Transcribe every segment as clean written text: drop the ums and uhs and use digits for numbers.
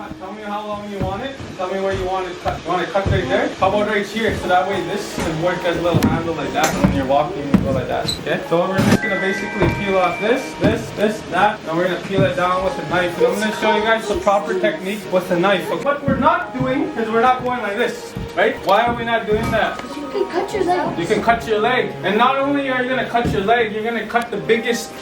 cut. Tell me how long you want it. Tell me where you want it cut. You want it cut right there? How about right here? So that way this can work as a little handle like that. When you're walking, you go like that. Okay? So we're just gonna basically peel off this, that, and we're gonna peel it down with a knife. And I'm gonna show you guys the proper technique with the knife. But what we're not doing is we're not going like this. Right? Why are we not doing that? You can cut your leg. You can cut your leg. And not only are you gonna cut your leg, you're gonna cut the biggest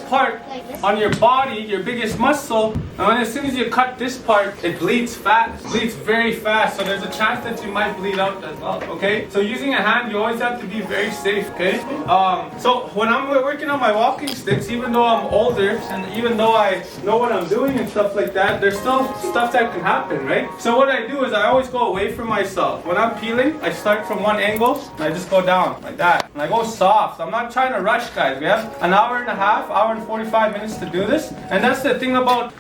part on your body, your biggest muscle. And as soon as you cut this part, it bleeds fast. It bleeds very fast. So there's a chance that you might bleed out as well. Okay? So using a hand, you always have to be very safe. Okay? So when I'm working on my walking sticks, even though I'm older and even though I know what I'm doing and stuff like that, there's still stuff that can happen, right? So what I do is I always go away from myself. When I'm peeling, I start from one angle and I just go down like that. And I go soft. I'm not trying to rush, guys. We have an hour and a half, hour and 45 minutes to do this. And that's the thing about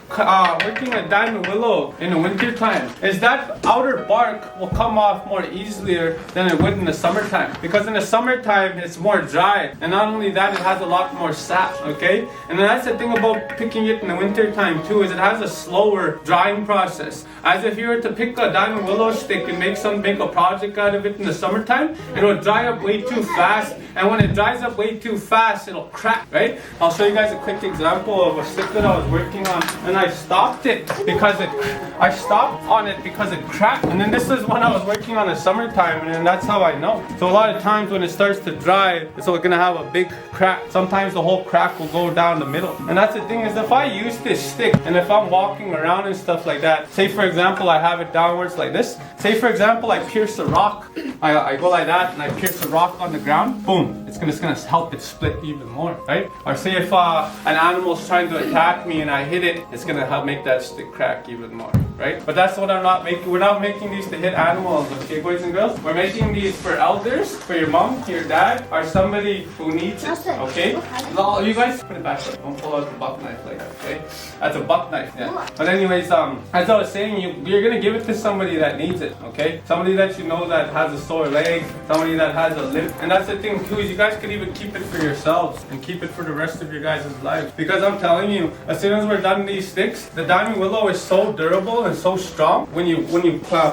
working with diamond willow in the winter time, is that outer bark will come off more easily than it would in the summertime. Because in the summertime, it's more dry. And not only that, it has a lot more sap, okay? And then that's the thing about picking it in the winter time too, is it has a slower drying process. As if you were to pick a diamond willow stick and make a project out of it in the summertime, it will dry up way too fast. And when it dries up way too fast, it'll crack, right? I'll show you guys a quick example of a stick that I was working on, and I stopped it because I stopped on it because it cracked. And then this is when I was working on the summertime, and then that's how I know. So a lot of times when it starts to dry, it's gonna have a big crack. Sometimes the whole crack will go down the middle. And that's the thing, is if I use this stick and if I'm walking around and stuff like that, say for example I have it downwards like this. Say for example I pierce a rock. I go like that and I pierce a rock on the ground. Boom. It's gonna help it split even more, right? Or say if an animal's trying to attack me and I hit it, it's gonna help make that stick crack even more, right? But that's what I'm not making. We're not making these to hit animals, okay, boys and girls? We're making these for elders, for your mom, your dad, or somebody who needs it, okay? No, you guys put it back up. Don't pull out the buck knife like that, okay? That's a buck knife, yeah. But anyways, as I was saying, you're gonna give it to somebody that needs it, okay? Somebody that you know that has a sore leg, somebody that has a limp. And that's the thing too, is you guys could even keep it for yourselves and keep it for the rest of your guys' lives. Because I'm telling you, as soon as we're done these sticks, the diamond willow is so durable and so strong when you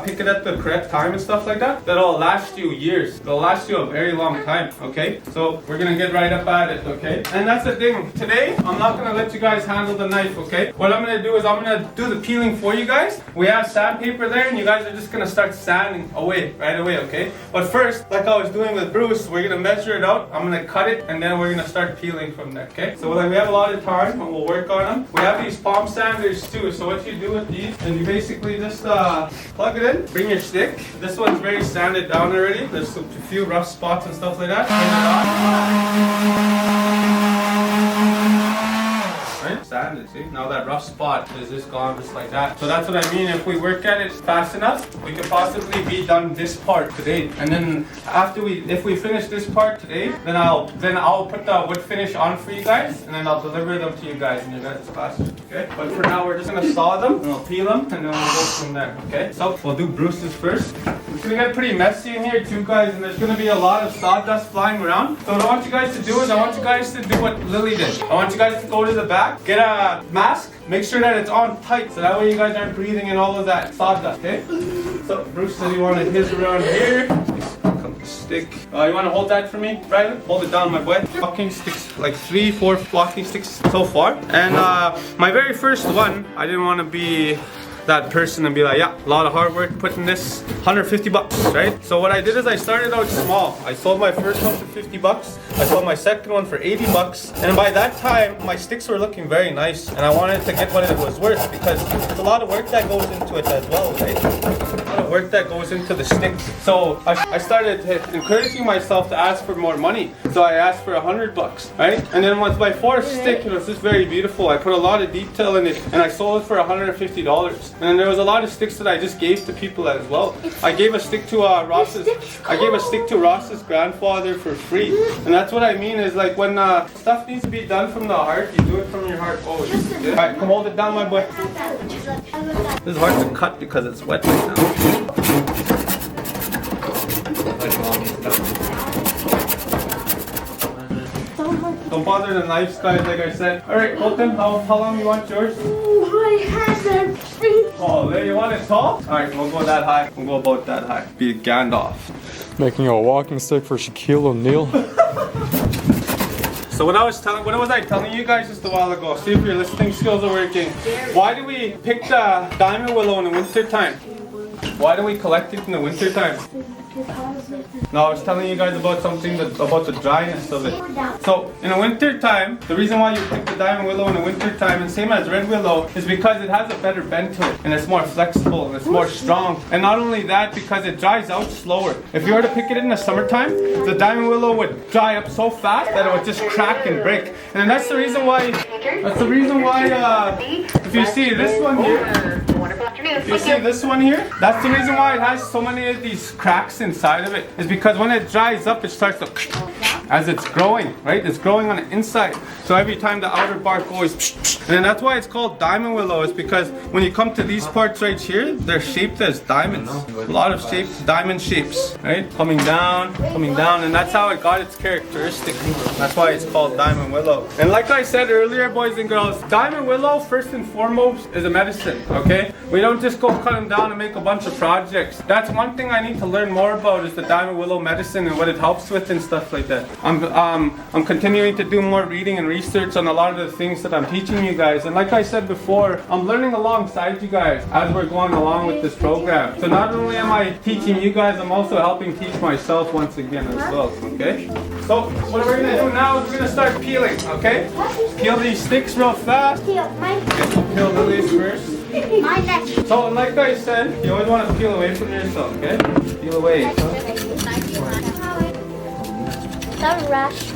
pick it at the correct time and stuff like that, that it'll last you years. It'll last you a very long time, okay? So we're gonna get right up at it, okay? And that's the thing. Today, I'm not gonna let you guys handle the knife, okay? What I'm gonna do is I'm gonna do the peeling for you guys. We have sandpaper there and you guys are just gonna start sanding away, right away, okay? But first, like I was doing with Bruce, we're gonna measure it out. I'm gonna cut it and then we're gonna start peeling from there, okay? So like we have a lot of time and we'll work on them. We have these palm sanders too. So what you do with these is you basically just plug it in, bring your stick. This one's very sanded down already. There's a few rough spots and stuff like that. Right? Sanded, see? Now that rough spot is just gone just like that. So that's what I mean. If we work at it fast enough, we could possibly be done this part today. And then if we finish this part today, then I'll put the wood finish on for you guys, and then I'll deliver them to you guys in your guys' classes. Okay? But for now, we're just gonna saw them and we'll peel them, and then we'll go from there. Okay? So we'll do Bruce's first. It's gonna get pretty messy in here too, guys, and there's gonna be a lot of sawdust flying around. So what I want you guys to do is I want you guys to do what Lily did. I want you guys to go to the back, get a mask, make sure that it's on tight, so that way you guys aren't breathing in all of that sawdust, okay? So Bruce said he wanted his around here. Stick. You want to hold that for me, Rylan? Hold it down, my boy. Walking sticks, like 3-4 walking sticks so far. And my very first one, I didn't want to be that person and be like, yeah, a lot of hard work putting this, 150 bucks, right? So what I did is I started out small. I sold my first one for 50 bucks. I sold my second one for 80 bucks. And by that time, my sticks were looking very nice. And I wanted to get what it was worth because there's a lot of work that goes into it as well, right? A lot of work that goes into the sticks. So I started encouraging myself to ask for more money. So I asked for 100 bucks, right? And then with my fourth stick, it was just very beautiful. I put a lot of detail in it and I sold it for $150. And then there was a lot of sticks that I just gave to people as well. I gave a stick to Ross's grandfather for free. And that's what I mean is like when stuff needs to be done from the heart, you do it from your heart always. Yeah? Alright, come hold it down, my boy. This is hard to cut because it's wet right now. Don't bother the knives, guys, like I said. Alright, Colton, how long you want yours? My hands are free. Oh, Okay, you want it tall? Alright, we'll go that high. We'll go about that high. Be a Gandalf. Making a walking stick for Shaquille O'Neal. So what was I telling you guys just a while ago? See if your listening skills are working. Why do we pick the diamond willow in the winter time? Why do we collect it in the winter time? No, I was telling you guys about something about the dryness of it. So in the winter time, the reason why you pick the diamond willow in the winter time, and same as red willow, is because it has a better bend to it, and it's more flexible, and it's more strong. And not only that, because it dries out slower. If you were to pick it in the summertime, the diamond willow would dry up so fast that it would just crack and break. And that's the reason why. If you see this one here. You see this one here? That's the reason why it has so many of these cracks inside of it. Is because when it dries up, it starts to as it's growing, right? It's growing on the inside. So every time the outer bark goes, and then that's why it's called diamond willow. Is because when you come to these parts right here, they're shaped as diamonds. A lot of shapes, diamond shapes, right? Coming down, and that's how it got its characteristic. That's why it's called diamond willow. And like I said earlier, boys and girls, diamond willow first and foremost is a medicine. Okay, we don't just go cut them down and make a bunch of projects. That's one thing I need to learn more about, is the diamond willow medicine and what it helps with and stuff like that. I'm continuing to do more reading and research on a lot of the things that I'm teaching you guys. And like I said before, I'm learning alongside you guys as we're going along with this program. So not only am I teaching you guys, I'm also helping teach myself once again as well. Okay? So what we're gonna do now is we're gonna start peeling. Okay? Peel these sticks real fast. Peel The leaves first. my neck. So like I said, you always want to peel away from yourself. Okay? Peel away. Don't rush.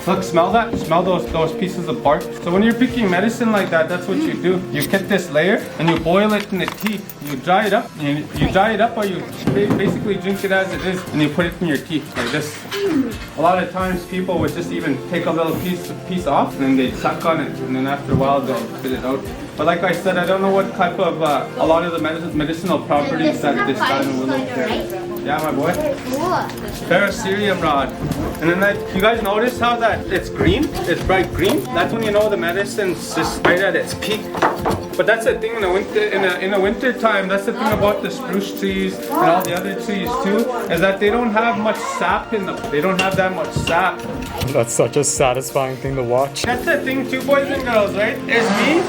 Look, smell that? Smell those pieces of bark. So when you're picking medicine like that, that's what you do. You get this layer and you boil it in the tea. You dry it up. You dry it up, or you basically drink it as it is, and you put it in your tea like this. A lot of times people would just even take a little piece off and then they'd suck on it, and then after a while they'll spit it out. But like I said, I don't know what type of a lot of the medicinal properties that this diamond willow carries. Yeah, my boy. Ferrocerium rod. And then like, you guys notice how that it's green? It's bright green. That's when you know the medicine's just right at its peak. But that's the thing in the winter time. That's the thing about the spruce trees and all the other trees too, is that they don't have much sap in them. They don't have that much sap. That's such a satisfying thing to watch. That's the thing too, boys and girls, right?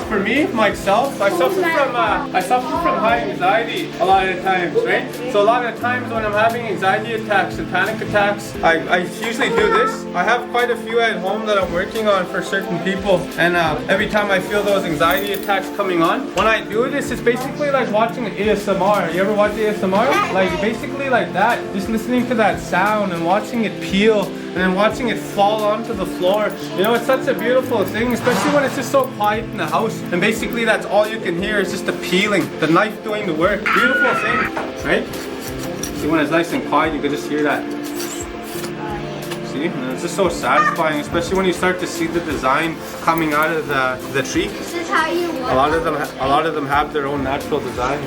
For me, myself, I suffer from high anxiety a lot of the times, right? So a lot of times when I'm having anxiety attacks and panic attacks, I usually do this. I have quite a few at home that I'm working on for certain people, and every time I feel those anxiety attacks coming on, when I do this, it's basically like watching ASMR. You ever watch ASMR? Like basically like that, just listening to that sound and watching it peel, and then watching it fall onto the floor. You know, it's such a beautiful thing, especially when it's just so quiet in the house, and basically that's all you can hear is just the peeling, the knife doing the work. Beautiful thing, right? See, when it's nice and quiet, you can just hear that. See, and it's just so satisfying, especially when you start to see the design coming out of the tree. This is how you work. A lot of them have their own natural design.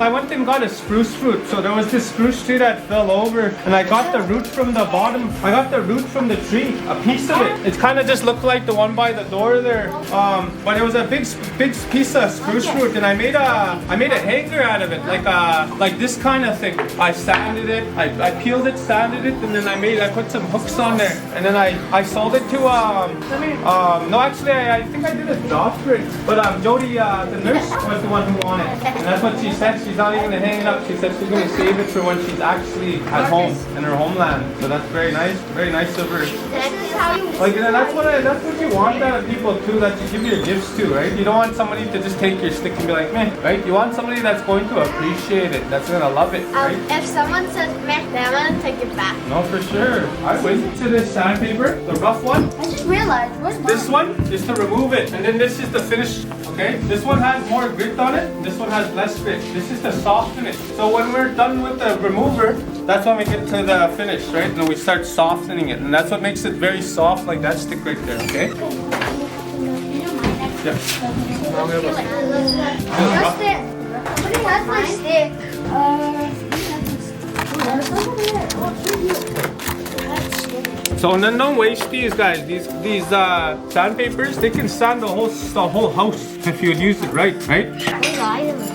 I went and got a spruce root. So there was this spruce tree that fell over, and I got the root from the bottom. I got the root from the tree, a piece of it. It kind of just looked like the one by the door there, but it was a big piece of spruce root, and I made a hanger out of it, like this kind of thing. I sanded it, I peeled it, sanded it, and then I put some hooks on there, and then I sold it to no, actually I think I did a job for it, but Jody, the nurse, was the one who wanted it, and that's what she said. She's not even gonna hang it up. She said she's gonna save it for when she's actually at home in her homeland. So that's very nice of her. Like, and that's what you want out of people too, that you give your gifts to, right? You don't want somebody to just take your stick and be like, meh, right? You want somebody that's going to appreciate it, that's gonna love it, right? If someone says meh, then I'm gonna take it back. No, for sure. I would. To this sandpaper, the rough one. I just realized, where's This one is to remove it, and then this is the finish. Okay, this one has more grit on it. This one has less grit. This is to soften it. So when we're done with the remover, that's when we get to the finish, right? And then we start softening it, and that's what makes it very soft, like that stick right there. Okay. Yeah. Somebody has my stick. So and then don't waste these guys. These sandpapers, they can sand the whole house if you would use it right?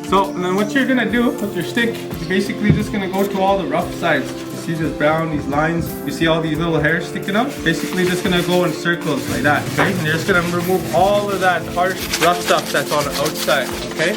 So and then what you're gonna do with your stick, you're basically just gonna go to all the rough sides. You see this brown, these lines, you see all these little hairs sticking out? Basically just gonna go in circles like that, okay? And you're just gonna remove all of that harsh rough stuff that's on the outside, okay?